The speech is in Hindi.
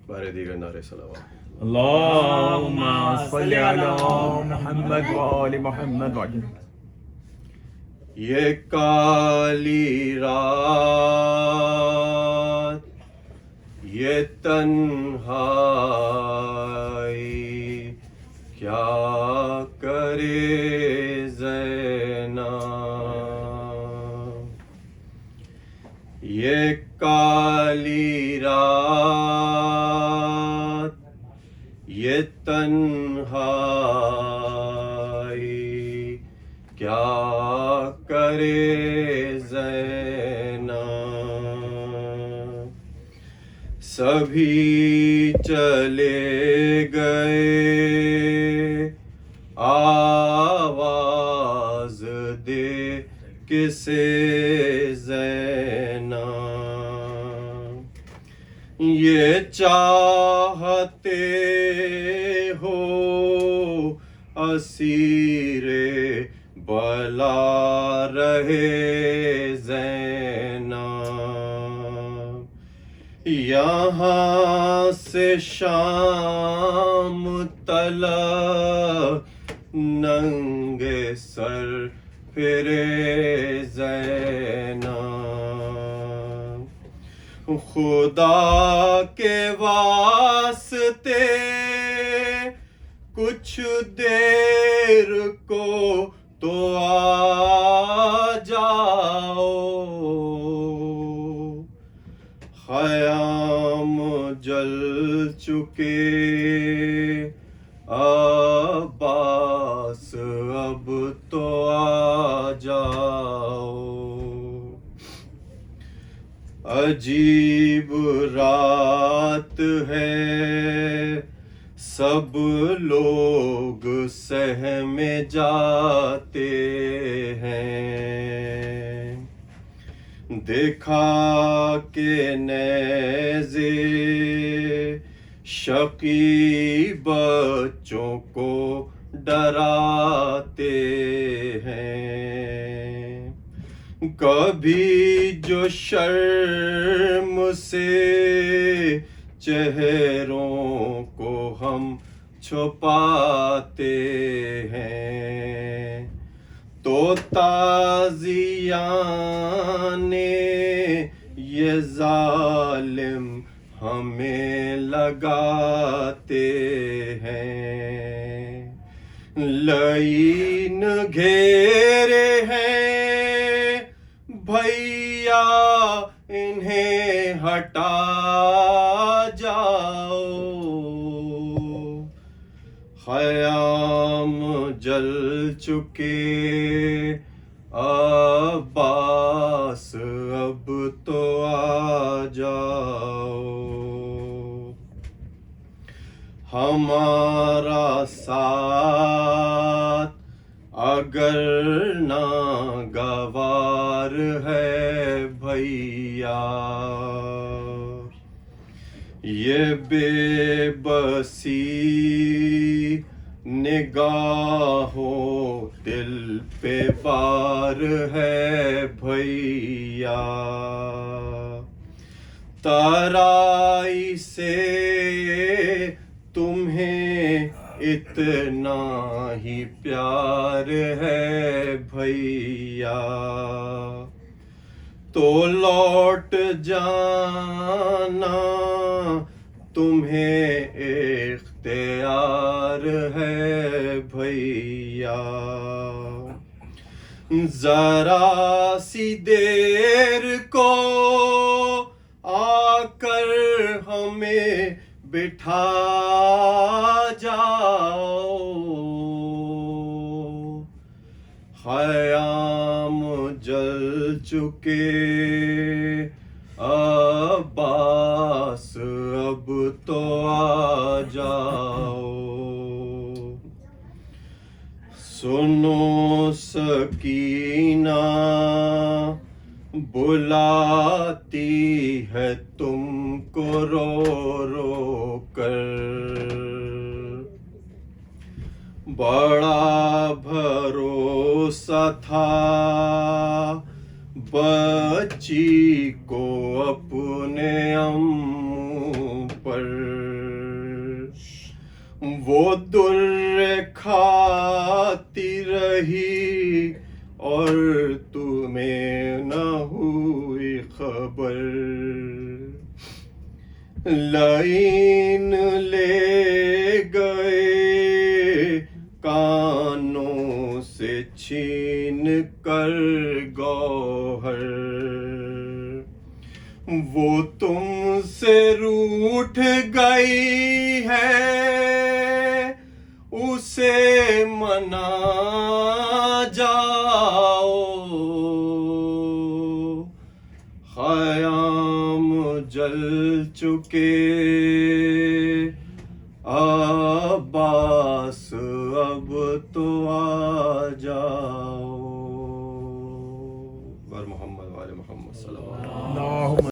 बारे दीगर नारे सलावत। अल्लाहुम्मा सल्ली अला मुहम्मद व आलि मुहम्मद व ये काली रात, ये तन्हाई, क्या करे ज़ैनब। ये काली रात, ये तन्हाई, क्या करे ज़ैनब। सभी चले गए, आवाज दे किसे ज़ैनब। ये चाहते हो असीरे बला रहे ज़ैनब। यहाँ से शाम तलक नंगे सर फिरे ज़ैनब। खुदा के वास्ते कुछ देर को तो आ जाओ, ख़याम जल चुके अब्बास अब तो आ जाओ। अजीब रात है, सब लोग सहमे जाते हैं। देखा के नेज़े शकी बच्चों को डराते हैं। कभी जो शर्म से चेहरों को हम छुपाते हैं, तो ताज़ियाने ये जालिम हमें लगाते हैं। लाइन घेरे हैं भैया, इन्हें हटा जाओ, ख़याम जल चुके अब्बास अब तो आ जाओ। हमारा साथ अगर नागवार है भैया, ये बेबसी निगाहों दिल पे बार है भैया। तराई से तुम्हें इतना ही प्यार है भैया, तो लौट जाना तुम्हें इख्तियार है भैया। जरा सी देर को आकर हमें बिठा जाओ, ख़याम जल चुके अब्बास अब तो आ जाओ। सुनो सकीना बुलाती है तुमको रो रो कर, बड़ा भरोसा था बच्ची को अपने अम्मू पर। वो दुर्र खाती रही और तुम्हें न हुई खबर। लाइन ले गए कानों से छीन कर गौहर। वो तुमसे रूठ गई है, उसे मना जाओ। ख़याम जल चुके